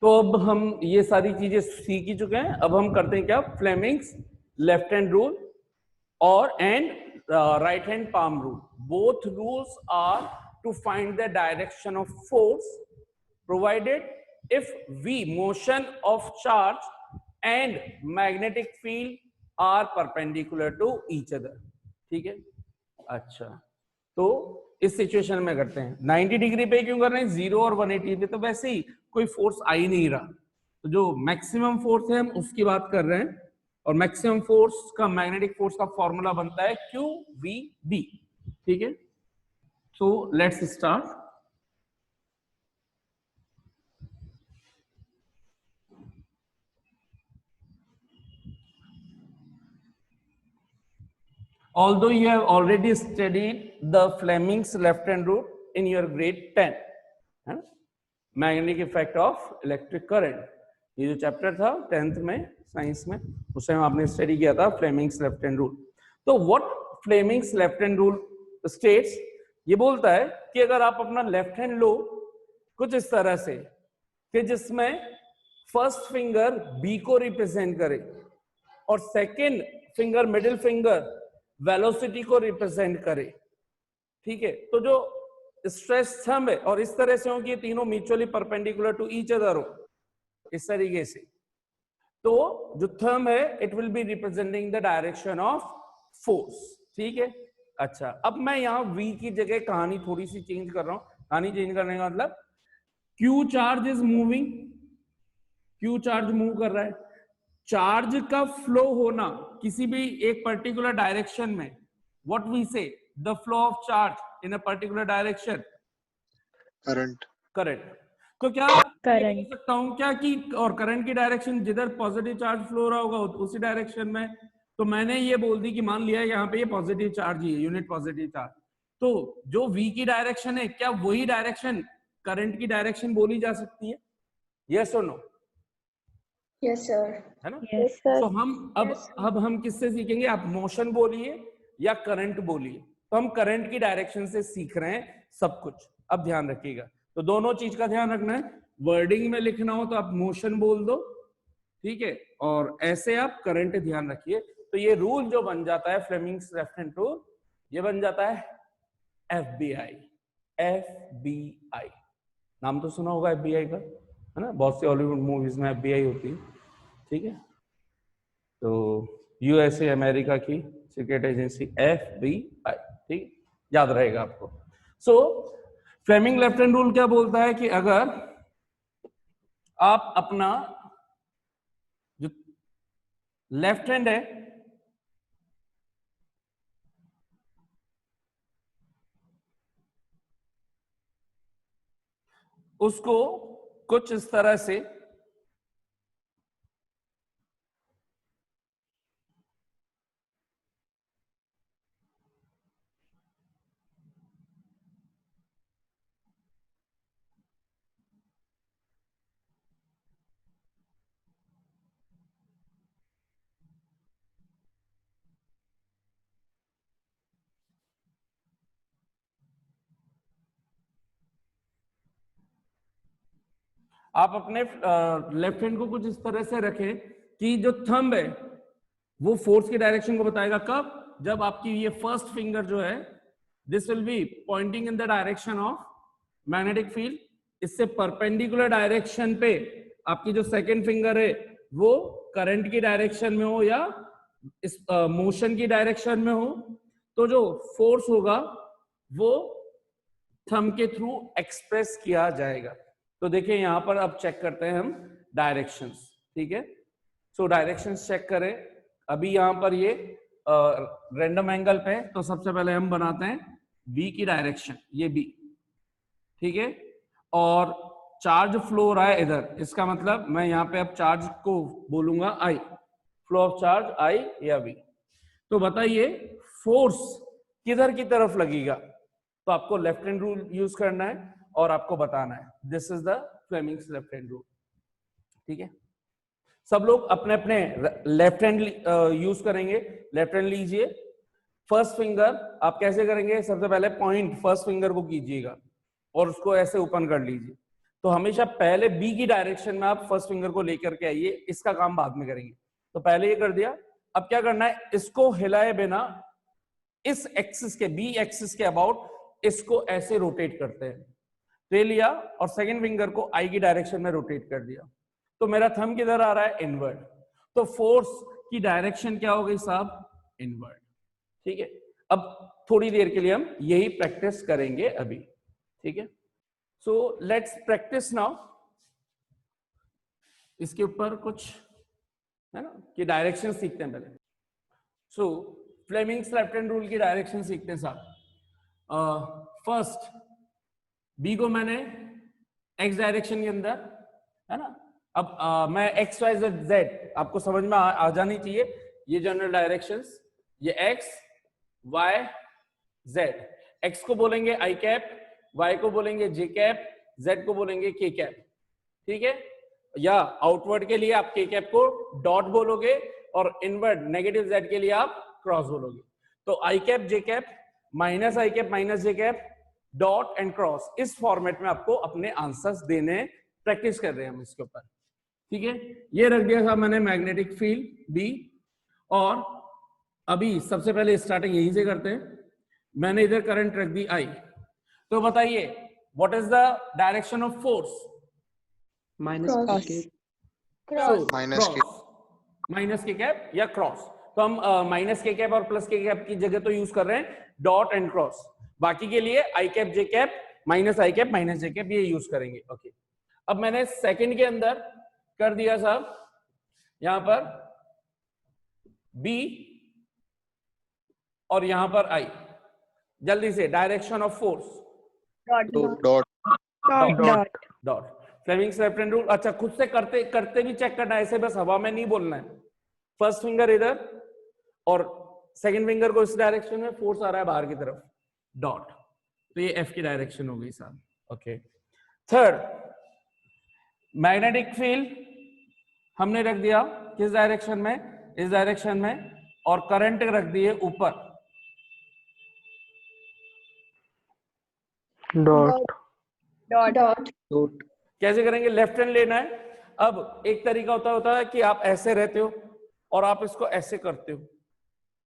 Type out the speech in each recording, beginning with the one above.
तो अब हम ये सारी चीजें सीख ही चुके हैं। अब हम करते हैं क्या, फ्लेमिंग्स लेफ्ट हैंड रूल और and right hand palm rule. Both rules are to find the direction of force provided if v motion of charge and magnetic field are perpendicular to each other. ठीक है, अच्छा तो इस situation में करते हैं 90 degree पे क्यों कर रहे हैं, 0 और 180 पे तो वैसे ही कोई फोर्स आ ही नहीं रहा, तो जो मैक्सिमम फोर्स है हम उसकी बात कर रहे हैं, और मैक्सिमम फोर्स का मैग्नेटिक फोर्स का फॉर्मूला बनता है क्यू वी बी। ठीक है, so let's start. Although you have already studied the Fleming's left-hand rule in your grade 10, magnetic effect of electric current, ये जो चैप्टर था 10th में साइंस में, उस टाइम आपने स्टडी किया था फ्लेमिंग्स लेफ्ट हैंड रूल। तो what Fleming's left hand rule states, ये बोलता है कि अगर आप अपना लेफ्ट हैंड लो कुछ इस तरह से कि जिसमें फर्स्ट फिंगर बी को रिप्रेजेंट करे और second finger middle finger velocity को रिप्रेजेंट करे, ठीक है, तो जो स्ट्रेस थंब है और इस तरह से हो कि ये तीनों mutually perpendicular to each other हो, इस तरीके से, तो जो थंब है it will be representing the direction of force. ठीक है, अच्छा अब मैं यहाँ V की जगह कहानी थोड़ी सी चेंज कर रहा हूं। कहानी चेंज करने का मतलब Q charge is moving, Q charge move कर रहा है, चार्ज का फ्लो होना किसी भी एक पर्टिकुलर डायरेक्शन में, व्हाट वी से, the flow of charge in a particular direction, current. Current. तो क्या करंट कह सकता हूं क्या कि, और करंट की डायरेक्शन जिधर पॉजिटिव चार्ज फ्लो हो रहा होगा उसी डायरेक्शन में, तो मैंने ये बोल दी कि मान लिया यहाँ पे ये पॉजिटिव चार्ज ही है, यूनिट पॉजिटिव चार्ज, तो जो V की डायरेक्शन है क्या वही डायरेक्शन करंट की डायरेक्शन बोली जा सकती है, यस और नो? Yes sir. है ना? Yes sir. तो हम अब हम किससे सीखेंगे, आप मोशन बोलिए या करंट बोलिए, तो हम करंट की डायरेक्शन से सीख रहे हैं सब कुछ। अब ध्यान रखिएगा, तो दोनों चीज का ध्यान रखना है, वर्डिंग में लिखना हो तो आप मोशन बोल दो, ठीक है, और ऐसे आप करंट ध्यान रखिए। तो ये रूल जो बन जाता है फ्लेमिंग्स लेफ्ट हैंड रूल, ये बन जाता है FBI। FBI नाम तो सुना होगा FBI का, है ना, बहुत सी हॉलीवुड मूवीज में FBI होती है, ठीक है, तो USA अमेरिका की सीक्रेट एजेंसी FBI, ठीक, याद रहेगा आपको। सो फ्लेमिंग लेफ्ट हैंड रूल क्या बोलता है कि अगर आप अपना जो लेफ्ट हैंड है उसको कुछ इस तरह से आप अपने लेफ्ट हैंड को कुछ इस तरह से रखें कि जो थंब है वो फोर्स की डायरेक्शन को बताएगा, कब, जब आपकी ये फर्स्ट फिंगर जो है this will be pointing in the direction of magnetic field, इससे परपेंडिकुलर डायरेक्शन पे आपकी जो सेकंड फिंगर है वो करंट की डायरेक्शन में हो या इस मोशन की डायरेक्शन में हो, तो जो फोर्स होगा वो थंब के थ्रू एक्सप्रेस किया जाएगा। तो देखिए यहां पर अब चेक करते हैं हम डायरेक्शंस, ठीक है, सो डायरेक्शंस चेक करें। अभी यहां पर ये रैंडम एंगल पे, तो सबसे पहले हम बनाते हैं V की डायरेक्शन, ये B, ठीक है, और चार्ज फ्लो हो रहा है इधर, इसका मतलब मैं यहाँ पे अब चार्ज को बोलूंगा I, flow of charge I या V। तो बताइए फोर्स किधर की तरफ लगेगा, तो आपको लेफ्ट हैंड रूल यूज करना है और आपको बताना है, this is the Fleming's left hand rule, ठीक है। सब लोग अपने अपने लेफ्ट हैंड यूज करेंगे, लेफ्ट हैंड लीजिए, फर्स्ट फिंगर आप कैसे करेंगे, सबसे पहले पॉइंट फर्स्ट फिंगर को कीजिएगा और उसको ऐसे ओपन कर लीजिए, तो हमेशा पहले बी की डायरेक्शन में आप फर्स्ट फिंगर को लेकर के आइए, इसका काम बाद में करेंगे। तो पहले ये कर दिया, अब क्या करना है, इसको हिलाए बिना इस एक्सिस के, बी एक्सिस के अबाउट इसको ऐसे रोटेट करते हैं। तो ये लिया और सेकंड फिंगर को आई की डायरेक्शन में रोटेट कर दिया, तो मेरा थंब किधर आ रहा है, इनवर्ड। तो फोर्स की डायरेक्शन क्या हो गई साहब, इनवर्ड। ठीक है, अब थोड़ी देर के लिए हम यही प्रैक्टिस करेंगे अभी। ठीक है, सो लेट्स प्रैक्टिस नाउ। इसके ऊपर कुछ है ना कि डायरेक्शन सीखते हैं पहले। सो फ्लेमिंग्स लेफ्ट हैंड रूल की डायरेक्शन सीखते हैं साहब। फर्स्ट बी को मैंने एक्स डायरेक्शन के अंदर, है ना, अब मैं एक्स वाई जेड जेड आपको समझ में आ जानी चाहिए, ये जनरल डायरेक्शंस, ये एक्स वाई जेड। एक्स को बोलेंगे आई कैप, वाई को बोलेंगे जे कैप, जेड को बोलेंगे के कैप। ठीक है, या आउटवर्ड के लिए आप के कैप को डॉट बोलोगे और इनवर्ड नेगेटिव जेड के लिए आप क्रॉस बोलोगे। तो I cap J cap minus I cap minus J cap dot and cross, इस फॉर्मेट में आपको अपने आंसर्स देने, प्रैक्टिस कर रहे हैं हम इसके ऊपर। ठीक है, ये रख दिया था मैंने मैग्नेटिक फील्ड बी। और अभी सबसे पहले स्टार्टिंग यहीं से करते हैं। मैंने इधर करंट रख दी आई, तो बताइए what is the direction of force, minus Cross. के Cross. माइनस के माइनस के कैप या क्रॉस। तो हम माइनस के कैप और प्लस के कैप की जगह तो यूज कर रहे हैं डॉट एंड क्रॉस, बाकी के लिए आई cap J cap minus I cap minus J cap ये यूज करेंगे। ओके, अब मैंने सेकंड के अंदर कर दिया साहब यहां पर बी और यहां पर आई। जल्दी से direction of force, dot dot dot Fleming's left hand rule. अच्छा, खुद से करते करते भी चेक करना है, ऐसे बस हवा में नहीं बोलना है। फर्स्ट फिंगर इधर और सेकंड फिंगर को इस डायरेक्शन में, फोर्स आ रहा है बाहर की तरफ, डॉट। तो ये एफ की डायरेक्शन हो गई साहब। ओके, थर्ड मैग्नेटिक फील्ड हमने रख दिया किस डायरेक्शन में, इस डायरेक्शन में, और करंट रख दिए ऊपर, डॉट Dot. डॉट कैसे करेंगे, लेफ्ट हैंड लेना है। अब एक तरीका होता है कि आप ऐसे रहते हो और आप इसको ऐसे करते हो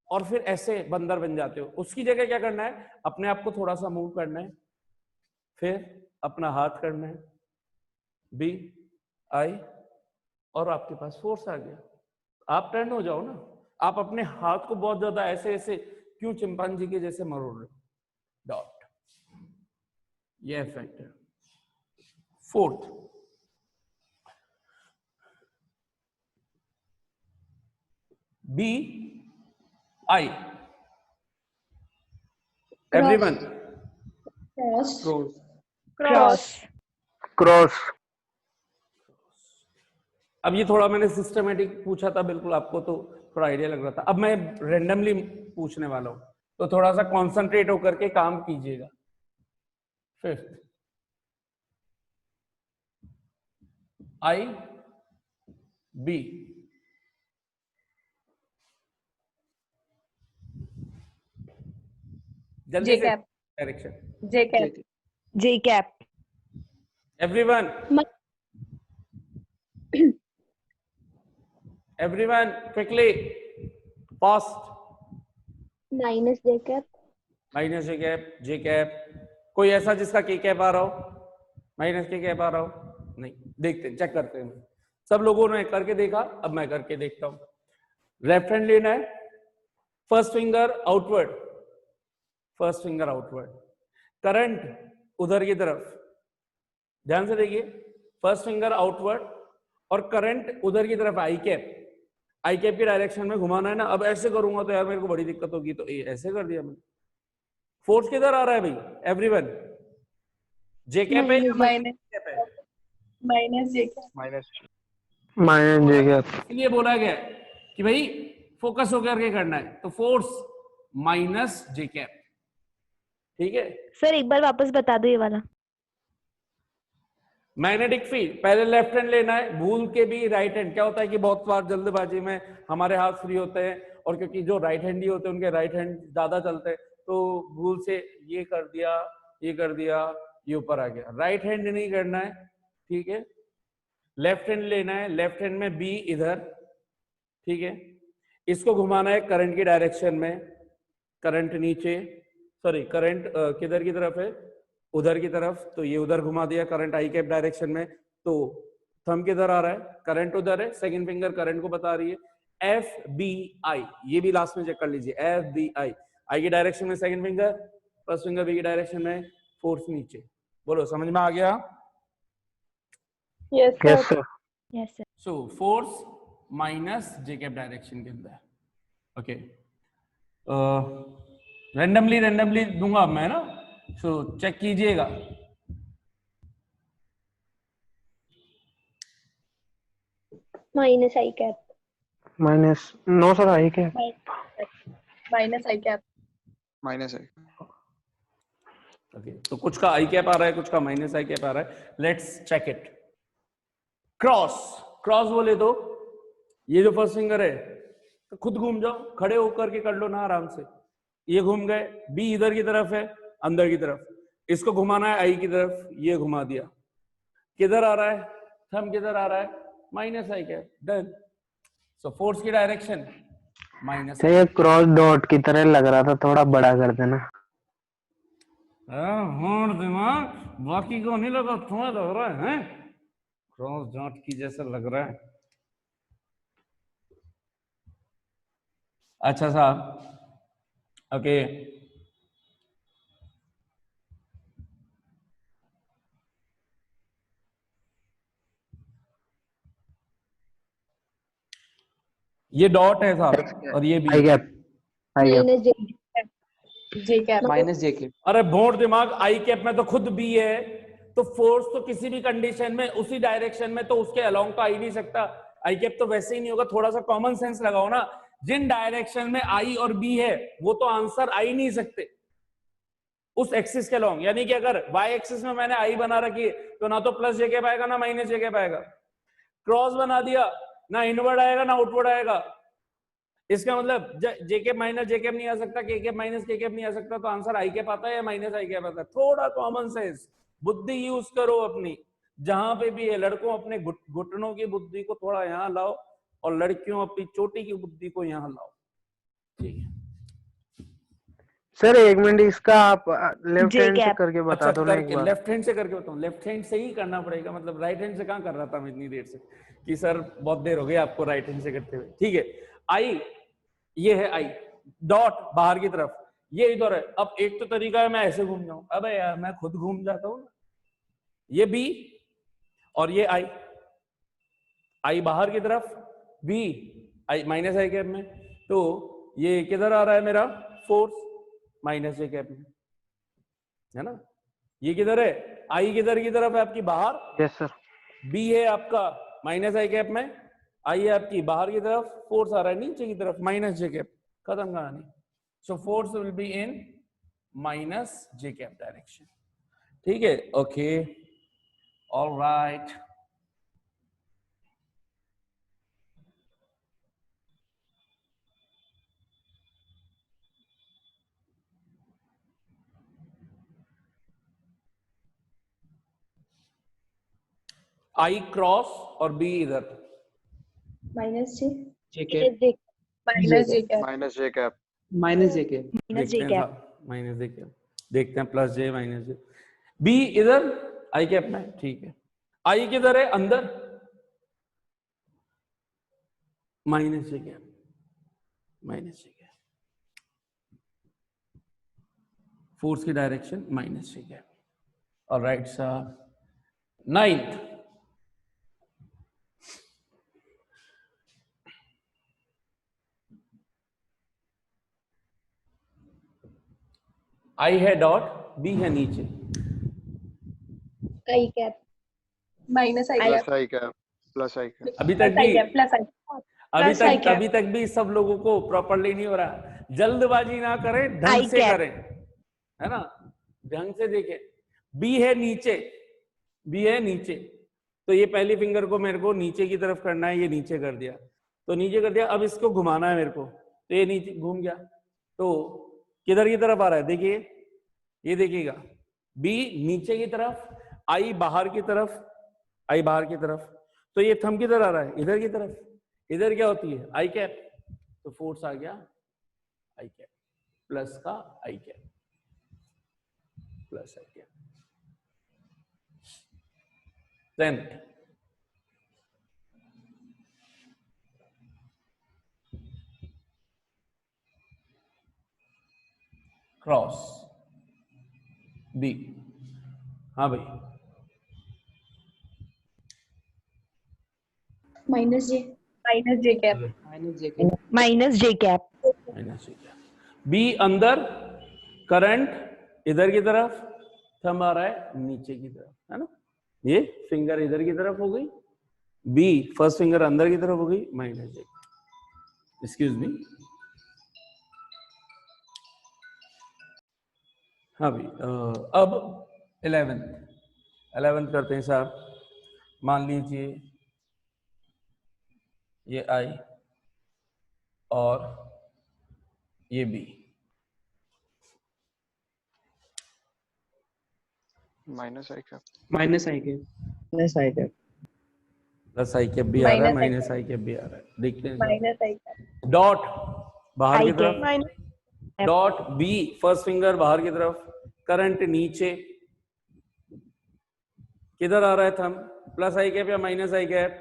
और फिर ऐसे बंदर बन जाते हो। उसकी जगह क्या करना है, अपने आप को थोड़ा सा मूव करना है, फिर अपना हाथ करना है, बी आई, और आपके पास फोर्स आ गया। आप टर्न हो जाओ ना, आप अपने हाथ को बहुत ज्यादा ऐसे ऐसे क्यों चिंपांजी के जैसे मरोड़ रहे हो, डॉट। ये इफेक्ट है। Fourth, B I, everyone Cross. Cross Cross. अब ये थोड़ा मैंने सिस्टमेटिक पूछा था, बिल्कुल आपको तो थोड़ा आइडिया लग रहा था। अब मैं रेंडमली पूछने वाला हूं, तो थोड़ा सा कंसंट्रेट होकर के काम कीजिएगा। फिफ्थ, आई बी, जल्दी से direction, J cap. J cap. Everyone everyone quickly fast. Minus J cap. Minus J cap, J cap, कोई ऐसा जिसका के कैप आ रहा हो, माइनस के कैप आ रहा हो, नहीं, देखते हैं, चेक करते हैं। सब लोगों ने करके देखा, अब मैं करके देखता हूं। लेफ्ट हैंड लेना है, first finger outward, first finger outward, current उधर की तरफ, ध्यान से देखिए, फर्स्ट फिंगर आउटवर्ड और करंट उधर की तरफ, आई कैप, आई कैप की डायरेक्शन में घुमाना है ना। अब ऐसे करूंगा तो यार मेरे को बड़ी दिक्कत होगी, तो ऐसे कर दिया मैंने। फोर्स किधर आ रहा है भाई, एवरीवन, जे कैप है या माइनस कैप है, Minus J cap. Minus minus J cap इसलिए बोला गया है कि भाई फोकस होकर के करना है, तो फोर्स माइनस जे कैप। ठीक है, सर एक बार वापस बता दो ये वाला। मैग्नेटिक फील्ड पहले लेफ्ट हैंड लेना है, भूल के भी राइट हैंड, क्या होता है कि बहुत बार जल्दबाजी में हमारे हाथ फ्री होते हैं, और क्योंकि जो राइट हैंडी होते हैं उनके राइट हैंड ज्यादा चलते हैं, तो भूल से ये कर दिया, ये कर दिया, ये ऊपर आ गया। राइट हैंड नहीं करना है, ठीक है। लेफ्ट हैंड लेना है, लेफ्ट हैंड में बी इधर, ठीक है। इसको घुमाना है करंट की डायरेक्शन में, करंट नीचे, सॉरी करंट किधर की तरफ है, उधर की तरफ, तो ये उधर घुमा दिया करंट आई कैप डायरेक्शन में। तो थंब किधर आ रहा है, करंट उधर है, सेकंड फिंगर करंट को बता रही है, एफ बी आई, ये भी लास्ट में चेक कर लीजिए, एफ बी आई, आई की डायरेक्शन में second finger, first finger B की डायरेक्शन में, फोर्स नीचे। बोलो समझ में आ गया? Yes, yes sir. Sir. Yes sir. So force minus J cap direction के अंदर, ओके। रैंडमली दूंगा अब मैं ना, सो चेक कीजिएगा। Minus I cap. Minus, no sir I क्या? Minus I cap. माइनस है। ओके, तो कुछ का आई कैप आ रहा है, कुछ का माइनस आई कैप आ रहा है। Let's check it. Cross, cross बोले तो ये जो फर्स्ट फिंगर है, तो खुद घूम जाओ, खड़े होकर के कर लो ना आराम से। ये घूम गए, बी इधर की तरफ है, अंदर की तरफ, इसको घुमाना है आई की तरफ, ये घुमा दिया, किधर आ रहा है, थंब किधर आ रहा है, minus I cap, done. So force की डायरेक्शन माइनस। सर ये क्रॉस डॉट की तरह लग रहा था, थोड़ा बड़ा कर देना। दिमाग बाकी को नहीं लगा, तुम्हें लग रहा है क्रॉस डॉट की जैसा लग रहा है। अच्छा साहब, ओके। ये डॉट है साहब, और ये आई भी। Cap, I cap, Minus J cap. J cap. Minus J के। अरे भोंड दिमाग, आई कैप में तो खुद बी है, तो फोर्स तो किसी भी कंडीशन में उसी डायरेक्शन में तो उसके अलोंग तो आ ही नहीं सकता। आई कैप तो वैसे ही नहीं होगा, थोड़ा सा कॉमन सेंस लगाओ ना। जिन डायरेक्शन में आई और बी है वो तो आंसर आ ही नहीं सकते उस एक्सिस के अलोंग। यानी कि अगर वाई एक्सिस में मैंने आई बना रखी तो ना तो प्लस जे कैप आएगा ना माइनस जे कैप आएगा। क्रॉस बना दिया, ना इनवर्ड आएगा ना आउटवर्ड आएगा। इसका मतलब जे कैप माइनस जे कैप नहीं आ सकता, के कैप माइनस के कैप नहीं आ सकता, तो आंसर आई कैप आता है या माइनस आई कैप आता है। थोड़ा कॉमन सेंस, बुद्धि यूज करो अपनी, जहां पे भी है। लड़कों अपने घुटनों की बुद्धि को थोड़ा यहाँ लाओ, और लड़कियों अपनी चोटी की बुद्धि को यहाँ लाओ, ठीक है। सर एक मिनट, इसका आप लेफ्ट जे हैंड से कैप। करके बता अच्छा, दो ना एक करके बार। लेफ्ट हैंड से करके बताऊं? लेफ्ट हैंड से ही करना पड़ेगा, मतलब राइट हैंड से कहाँ कर रहा था मैं इतनी देर से, कि सर बहुत देर हो गई आपको राइट हैंड से करते हुए। ठीक है, आई, ये है आई, डॉट बाहर की तरफ, ये इधर है। अब एक तो तरीका है मैं ऐसे घूम जाऊं, अबे यार मैं खुद घूम जाता हूं ना। ये बी और ये आई, आई बाहर की तरफ, B I minus I cap में, तो ये किधर आ रहा है मेरा फोर्स, माइनस जे कैप में, है ना। ये किधर है, आई किधर की तरफ है आपकी, बाहर, यस सर। बी है आपका माइनस आई कैप में, आई है आपकी बाहर की तरफ, फोर्स आ रहा है नीचे की तरफ, माइनस जे कैप, खत्म कहानी। So force will be in minus J cap direction, ठीक है, ओके, ऑलराइट। आई क्रॉस और बी इधर, Minus J. J cap, Minus J cap. Minus J cap. Minus J cap, minus J देखते हैं cap. Minus J cap, देखते हैं plus J minus J, B इधर I cap में, ठीक है। आई किधर है, अंदर, minus J cap, minus J cap, force की direction minus J cap, alright sir. Ninth, आई है डॉट, बी है नीचे, I cap. Minus I cap. Plus I cap, plus I cap. अभी तक Plus I भी, cap. Plus I. Plus I cap. अभी तक भी सब लोगों को प्रॉपरली नहीं हो रहा। जल्दबाजी ना करें, ढंग आई से कैप। करें, है ना, ढंग से देखें। बी है नीचे, बी है नीचे, तो ये पहली फिंगर को मेरे को नीचे की तरफ करना है, ये नीचे कर दिया, तो नीचे कर दिया। अब इसको घुमाना है मेरे को, तो ये नीचे घूम गया, तो किधर की तरफ आ रहा है, देखिए, ये देखिएगा, बी नीचे की तरफ, आई बाहर की तरफ, आई बाहर की तरफ, तो ये थंब किधर आ रहा है, इधर की तरफ, इधर क्या होती है आई कैप, तो फोर्स आ गया आई कैप प्लस का आई cap plus I cap. Then cross B, हाँ भाई minus J cap minus J cap. B अंदर, करंट इधर की तरफ, थंब आ रहा है नीचे की तरफ, है ना, ये फिंगर इधर की तरफ हो गई, बी फर्स्ट फिंगर अंदर की तरफ हो गई, माइनस जे, एक्सक्यूज मी। हाँ भाई अब 11th करते हैं साहब। मान लीजिए ये आई और ये B, minus I cap plus I cap plus I cap भी आ रहा है, माइनस आई कैप भी आ रहा है, देखते हैं माइनस आई कैप डॉट बाहर आई की तरफ, cap dot B first finger बाहर की तरफ, करंट नीचे, किधर आ रहा है थंब, प्लस आई कैप या minus I cap,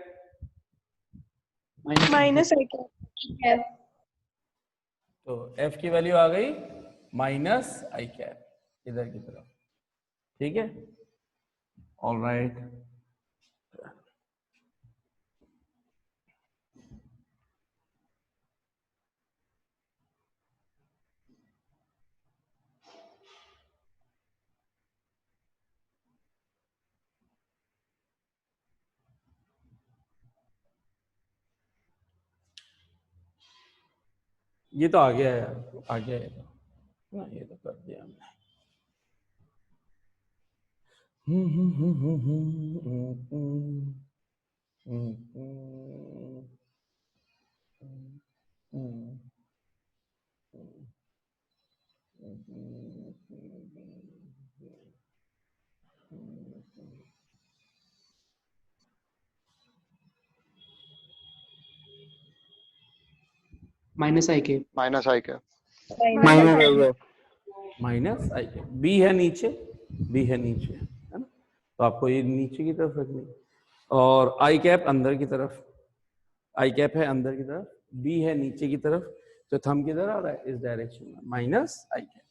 minus I cap तो एफ की वैल्यू आ गई माइनस आई कैप इधर की तरफ, ठीक है, ऑलराइट। ये तो आ गया है यार, आ गया है तो ना, ये तो कर दिया हमने। Minus I cap minus I cap minus I cap, B है नीचे, बी है नीचे, है ना, तो आपको ये नीचे की तरफ रखनी, और आई कैप अंदर की तरफ, आई कैप है अंदर की तरफ, बी है नीचे की तरफ, तो थंब किधर आ रहा है, इस डायरेक्शन में, minus I cap,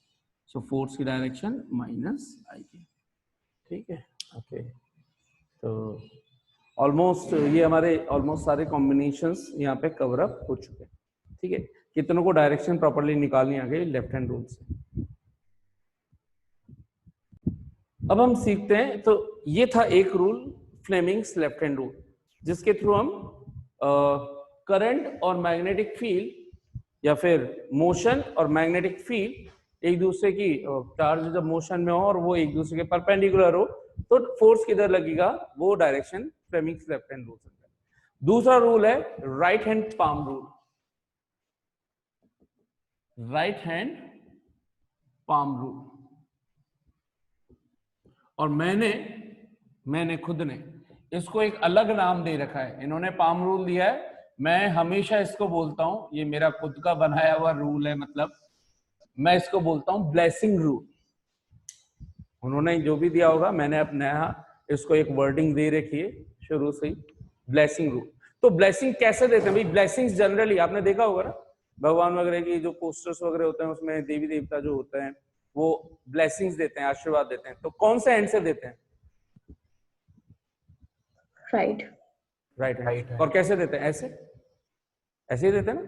so force की डायरेक्शन माइनस आई कैप, ठीक है, ओके। तो ऑलमोस्ट ये हमारे ऑलमोस्ट सारे कॉम्बिनेशंस यहाँ पे कवर अप हो चुके हैं, ठीक है। कितनों को डायरेक्शन प्रॉपर्ली निकालनी आ गई लेफ्ट हैंड रूल से। अब हम सीखते हैं, तो ये था एक rule, Fleming's left hand rule, जिसके थ्रू हम करंट और मैग्नेटिक फील्ड या फिर मोशन और मैग्नेटिक फील्ड एक दूसरे की चार्ज जब मोशन में हो और वो एक दूसरे के परपेंडिकुलर हो, तो फोर्स किधर लगेगा वो direction Fleming's left hand rule से। दूसरा रूल है right hand palm rule, right hand palm rule, और मैंने खुद ने इसको एक अलग नाम दे रखा है, इन्होंने पाम रूल दिया है, मैं हमेशा इसको बोलता हूं, ये मेरा खुद का बनाया हुआ रूल है, मतलब मैं इसको बोलता हूं ब्लेसिंग रूल। उन्होंने जो भी दिया होगा मैंने अपने यहाँ इसको एक वर्डिंग दे रखी है शुरू से ही, ब्लेसिंग रूल। तो ब्लेसिंग कैसे देते हैं भाई, ब्लेसिंग्स जनरली आपने देखा होगा ना, भगवान वगैरह की जो पोस्टर्स वगैरह होते हैं उसमें देवी देवता जो होते हैं वो ब्लेसिंग्स देते हैं, आशीर्वाद देते हैं, तो कौन से एंड से देते हैं, राइट, और कैसे देते हैं, ऐसे ही देते हैं ना,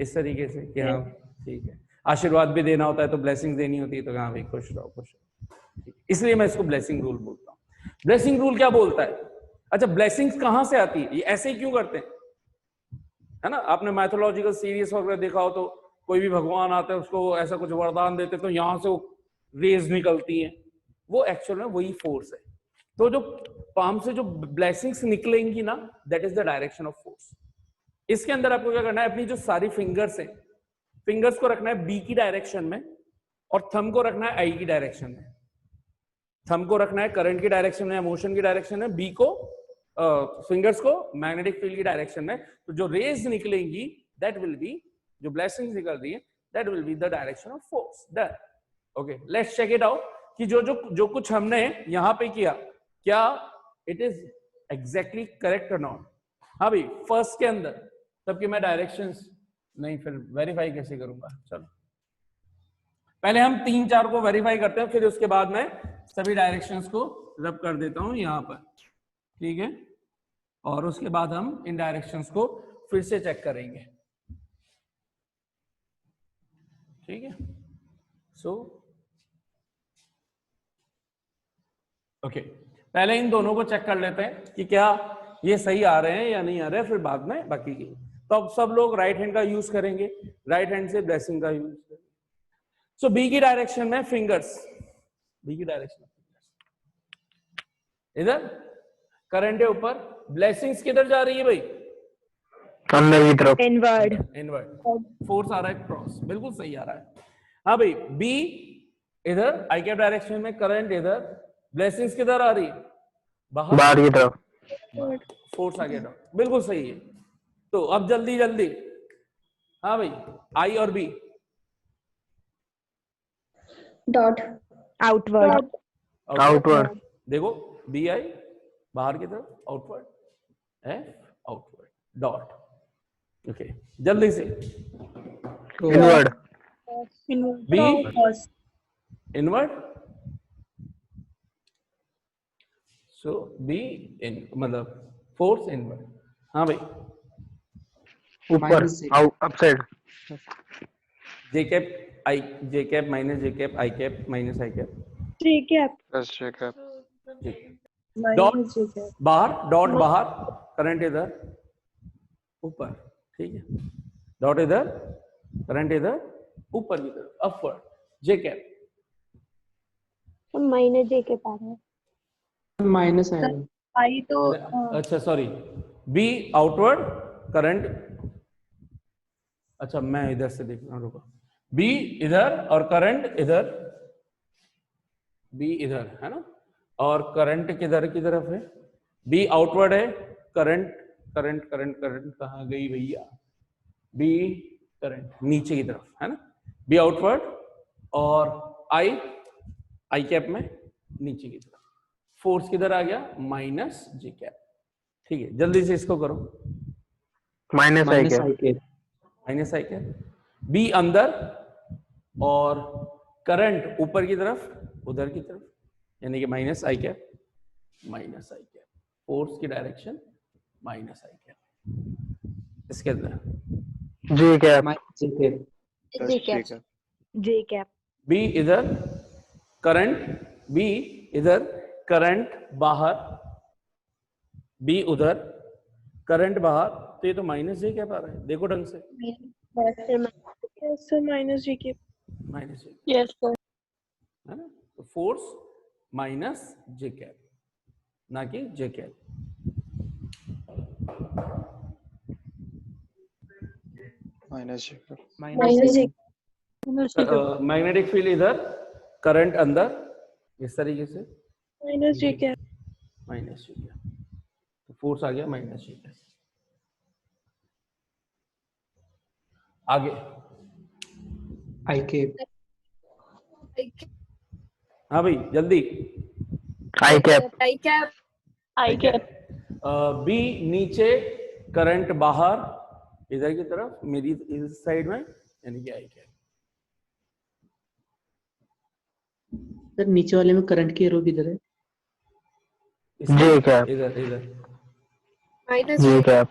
इस तरीके से कि हाँ ठीक है, आशीर्वाद भी देना होता है तो ब्लेसिंग देनी होती है, तो हाँ भाई खुश रहो खुश रहो, इसलिए मैं इसको ब्लेसिंग रूल बोलता हूँ। ब्लेसिंग रूल क्या बोलता है, अच्छा ब्लेसिंग्स कहां से आती है, ये ऐसे ही क्यों करते हैं, है ना, आपने मैथोलॉजिकल सीरीज वगैरह देखा हो तो कोई भी भगवान आता है उसको ऐसा कुछ वरदान देते तो यहां से वो रेज निकलती हैं, वो एक्चुअल में वही फोर्स है। तो जो पाम से जो ब्लेसिंग्स निकलेंगी ना, that is the direction of force. इसके अंदर आपको क्या करना है, अपनी जो सारी फिंगर्स है, फिंगर्स को रखना है बी की डायरेक्शन में और थंब को रखना है आई की डायरेक्शन में। थंब को रखना है करंट की डायरेक्शन में या मोशन की डायरेक्शन में, बी को फिंगर्स को मैग्नेटिक फील्ड की डायरेक्शन में, तो जो रेज निकलेंगी दैट विल बी, जो ब्लेसिंग्स निकल रही है that will be the direction of force. Done. Okay, let's check it out कि जो कुछ हमने यहां पे किया, क्या इट इज एग्जैक्टली करेक्ट और नॉट। हाँ भाई, फर्स्ट के अंदर सबकी मैं डायरेक्शंस नहीं, फिर वेरीफाई कैसे करूंगा। चलो पहले हम 3-4 को वेरीफाई करते हैं, फिर उसके बाद मैं सभी डायरेक्शंस को रब कर देता हूं यहां पर, ठीक है, और उसके बाद हम इन डायरेक्शंस को फिर से चेक करेंगे, ठीक है। सो ओके, पहले इन दोनों को चेक कर लेते हैं कि क्या ये सही आ रहे हैं या नहीं आ रहे हैं, फिर बाद में बाकी की। तो अब सब लोग राइट हैंड का यूज करेंगे, राइट हैंड से ब्लेसिंग का यूज करेंगे। सो बी की डायरेक्शन में फिंगर्स, बी की डायरेक्शन इधर करंट है ऊपर, ब्लेसिंग्स किधर जा रही है भाई? अंदर की तरफ। Inward. इनवर्ड। फोर्स आ रहा है क्रॉस, बिल्कुल सही आ रहा है। हाँ भाई, बी इधर आई कैप डायरेक्शन में, करंट इधर, ब्लेसिंग्स किधर आ रही है? बाहर की तरफ। फोर्स आ गया, बिल्कुल सही है। तो अब जल्दी जल्दी, हाँ भाई, आई और बी। डॉट। Outward. आउटवर्ड। देखो, बी आई बाहर की तरफ, outward, F outward, dot. Okay, जल्दी से। Inward. B inward, so B in, मतलब फोर्स इनवर्ड। हाँ भाई, ऊपर, upside. J cap I, J cap minus J cap, I cap minus I cap, J cap. Plus J cap. Dot बाहर, dot बाहर, current इधर ऊपर, ठीक है, डॉट इधर, करंट इधर ऊपर की तरफ, अपवर्ड, जे कैप। Minus J cap आ रहा है. माइनस आएगा। आई तो अच्छा सॉरी, बी आउटवर्ड, करंट, अच्छा मैं इधर से देख रहा हूं, रुको, बी इधर और करंट इधर, बी इधर है ना, और करंट किधर की तरफ है? बी आउटवर्ड है, करंट करंट करंट करंट कहाँ गई भैया? बी करंट नीचे की तरफ है ना, बी आउटवर्ड, और आई कैप में नीचे की तरफ। फोर्स किधर आ गया? माइनस जे कैप, ठीक है, जल्दी से इसको करो। Minus I minus cap. I cap. Minus I cap, B अंदर और करंट ऊपर की तरफ, उधर की तरफ, यानी कि minus I cap, minus I cap, force की डायरेक्शन माइनस आई कैप। इसके अंदर जी cap. Minus J cap. Plus J cap. J cap. B इधर, करंट, बी इधर, करंट बाहर, बी उधर, करंट बाहर, तो ये तो माइनस जे कैप आ रहा है, देखो ढंग से, Yes, sir. Minus J cap. Minus J, Yes, sir. है ना, तो फोर्स माइनस जे कैप, ना कि जे cap. Minus J cap. Minus magnetic field इधर, करंट अंदर, इस तरीके से, Minus J cap. Minus J cap, तो फोर्स आ गया माइनस जे कैप। आगे आई कैप। हाँ भाई जल्दी, I cap. I cap I cap. B नीचे, करंट बाहर इधर की तरफ, मेरी इस साइड में, यानी कि आई कैप। सर नीचे वाले में करंट की एरो किधर है? जी कैप। इधर इधर, माइनस जी कैप।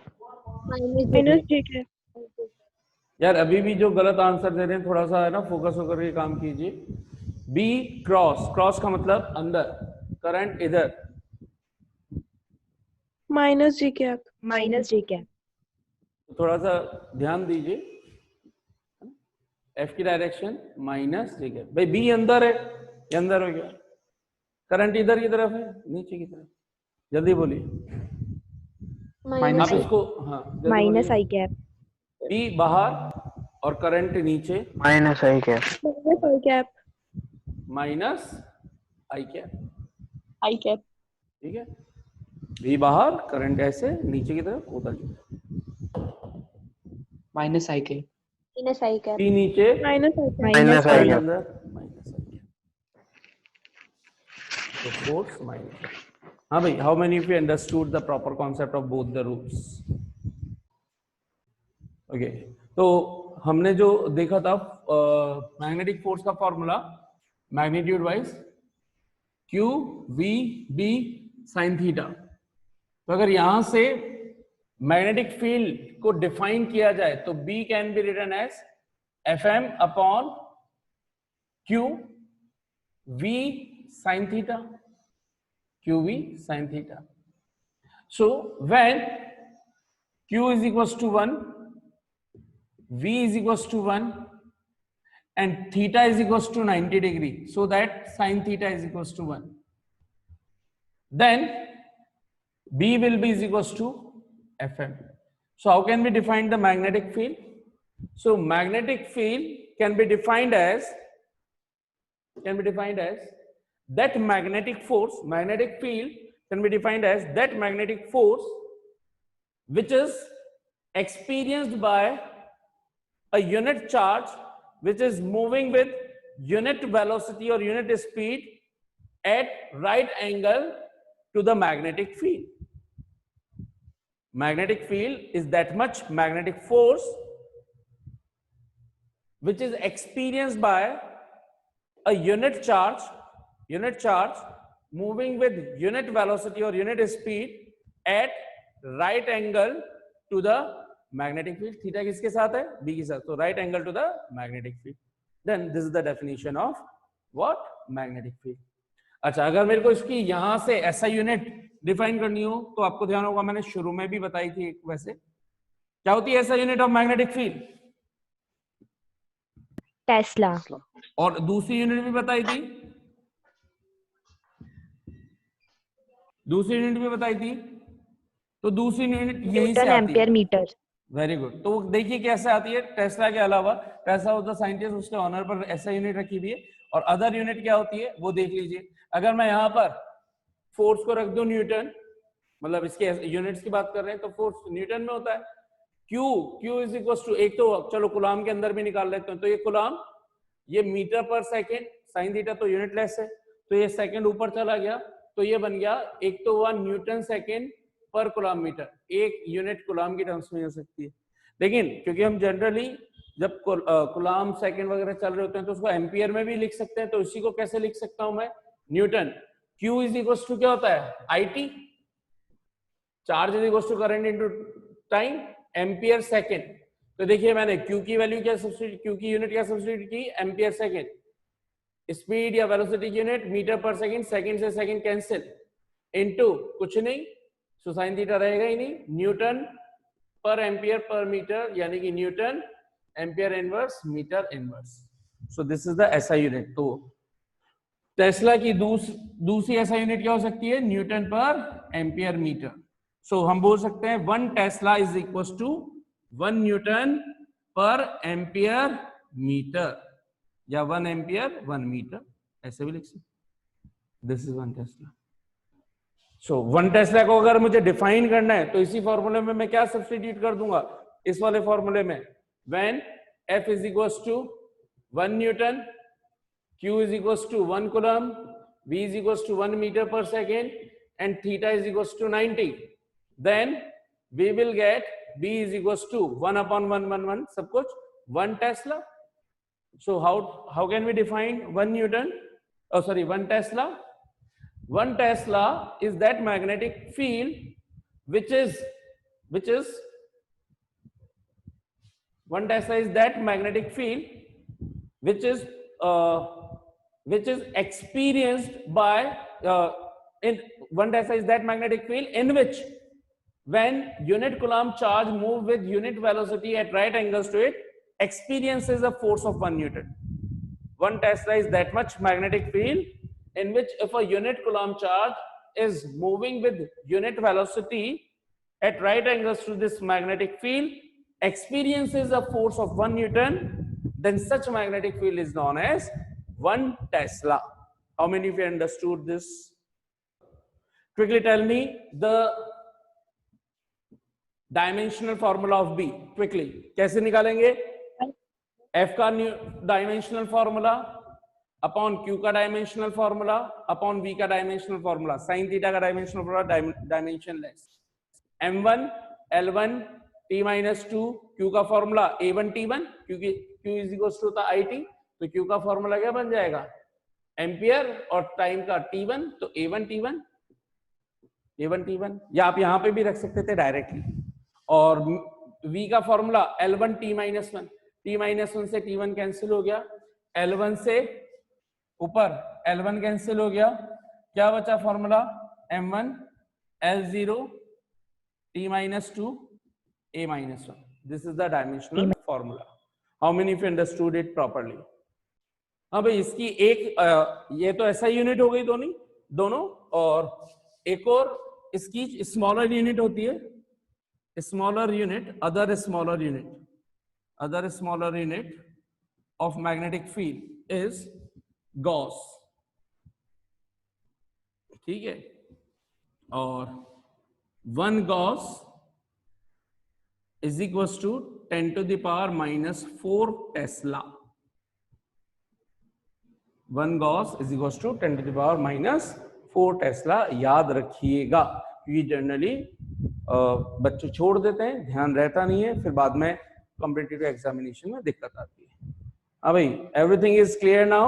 Minus J cap. यार अभी भी जो गलत आंसर दे रहे हैं थोड़ा सा है ना, फोकस होकर के काम कीजिए। बी क्रॉस, क्रॉस का मतलब अंदर, करंट इधर, Minus J cap. Minus J cap. तो थोड़ा सा ध्यान दीजिए। एफ की डायरेक्शन माइनस जे कैप, भाई बी अंदर है, ये अंदर हो गया, करंट इधर की तरफ है, नीचे की तरफ, जल्दी बोलिए आप इसको। हाँ जल्दी Minus बोलिए। I cap. बी बाहर और करंट नीचे, minus I cap. Minus I cap. Minus I cap, I cap. ठीक है। V बाहर, करंट ऐसे नीचे की तरफ उधर जाए। Minus I cap. minus I cap. P नीचे, minus I cap. Minus I current cap. अंदर, माइनस आई कैप। तो फोर्स माइनस। हाँ भाई, how many of you understood the proper concept of both the rules? Okay, तो हमने जो देखा था मैग्नेटिक फोर्स का formula magnitude wise Q V B sin theta. तो अगर यहां से मैग्नेटिक फील्ड को डिफाइन किया जाए तो B can be written as Fm upon Q V sin theta, QV sin theta. So when Q is equals to 1, V is equals to 1 and theta is equals to 90 degree, so that sin theta is equals to 1, then B will be is equals to Fm. So how can we define the magnetic field? So magnetic field can be defined as that magnetic force, magnetic field can be defined as that magnetic force which is experienced by a unit charge which is moving with unit velocity or unit speed at right angle to the magnetic field. Magnetic field is that much magnetic force which is experienced by a unit charge moving with unit velocity or unit speed at right angle to the magnetic field. Theta किसके साथ है? B के साथ. So right angle to the magnetic field. Then this is the definition of what? Magnetic field. अच्छा, अगर मेरे को इसकी यहां से ऐसा यूनिट डिफाइन करनी हो तो आपको ध्यान होगा मैंने शुरू में भी बताई थी एक, वैसे क्या होती है ऐसा unit of magnetic field? Tesla. और दूसरी यूनिट भी बताई थी, तो दूसरी यूनिट यहीं से आती है, मीटर। Very good. तो देखिए कैसे आती है, टेस्ला के अलावा टेस्ला ऑफ द साइंटिस्ट, उसके ऑनर पर ऐसा यूनिट रखी हुई है, और अदर यूनिट क्या होती है वो देख लीजिए। अगर मैं यहाँ पर फोर्स को रख दूं न्यूटन, मतलब इसके यूनिट्स की बात कर रहे हैं तो फोर्स न्यूटन में होता है। Q इज इक्वल टू, एक तो चलो कूलाम के अंदर भी निकाल लेते हैं, तो ये कूलाम, ये metre per second, sine theta तो यूनिट लेस है, तो ये सेकेंड ऊपर चला गया, तो ये बन गया 1 तो 1 न्यूटन सेकेंड पर कूलाम मीटर, एक यूनिट कूलाम की टर्म्स में हो सकती है। लेकिन क्योंकि हम जनरली जब कूलाम सेकेंड वगैरह चल रहे होते हैं तो उसको एम्पियर में भी लिख सकते हैं, तो इसी को कैसे लिख सकता हूं मैं? Newton. Q is equal to क्या होता है? IT, charge is equal to current into time, ampere second. तो देखिए मैंने Q की वैल्यू क्या सब्स्टिट्यूट, Q की यूनिट क्या सब्स्टिट्यूट की? Ampere second. स्पीड या वेलोसिटी की unit metre per second, second से सेकेंड कैंसिल, इनटू कुछ नहीं, सो साइन थीटा रहेगा ही नहीं, Newton per ampere per metre, यानी कि newton ampere inverse metre inverse. So this is the SI unit. तो टेस्ला की दूसरी एसआई यूनिट क्या हो सकती है? Newton per ampere metre. सो हम बोल सकते हैं 1 tesla is equal to 1 newton per ampere metre, या 1 एम्पियर 1 मीटर, ऐसे भी लिख सकते। This is 1 tesla. So 1 tesla को अगर मुझे डिफाइन करना है तो इसी फॉर्मूले में मैं क्या सब्स्टिट्यूट कर दूंगा? इस वाले फॉर्मूले में, when F is equal to 1 newton, Q is equals to 1 coulomb, V is equals to 1 meter per second, and theta is equals to 90. Then we will get B is equals to 1 upon 1, 1, 1, सब कुछ 1 Tesla. So how can we define 1 Newton? Oh, sorry, 1 Tesla. 1 Tesla is that magnetic field which is 1 Tesla is that magnetic field which is experienced by in 1 Tesla is that magnetic field in which when unit coulomb charge move with unit velocity at right angles to it experiences a force of 1 Newton. 1 Tesla is that much magnetic field in which if a unit coulomb charge is moving with unit velocity at right angles to this magnetic field experiences a force of 1 Newton, then such magnetic field is known as 1 Tesla. How many of you understood this? Quickly tell me the dimensional formula of B. Quickly कैसे निकालेंगे? F का dimensional formula upon Q का dimensional formula upon V का dimensional formula, sine theta का dimensional formula dimensionless, M1 L1 T minus 2, Q का formula A1 T1, क्योंकि Q is equal to था IT, तो Q का फॉर्मूला क्या बन जाएगा? एम्पियर, और टाइम का T1, तो A1 T1, या आप यहां पे भी रख सकते थे डायरेक्टली। और V का formula L1 T minus 1, T minus 1 से T1 कैंसिल हो गया, L1 से ऊपर L1 कैंसिल हो गया, क्या बचा formula? M1 L0 T minus 2 A minus 1. This is the dimensional formula. How many of you understood it properly? हाँ भाई, इसकी एक ये तो ऐसा यूनिट हो गई दोनों, और एक और इसकी स्मॉलर यूनिट होती है, smaller unit, other smaller unit of magnetic field is Gauss, ठीक है। और 1 Gauss is equals to 10 to the power minus 4 Tesla. 1 Gauss is equals to 10 to the power minus 4 Tesla. याद रखिएगा, क्योंकि जनरली बच्चे छोड़ देते हैं, ध्यान रहता नहीं है, फिर बाद में कॉम्पिटिटिव एग्जामिनेशन में दिक्कत आती है। अब भाई, एवरीथिंग इज क्लियर नाउ?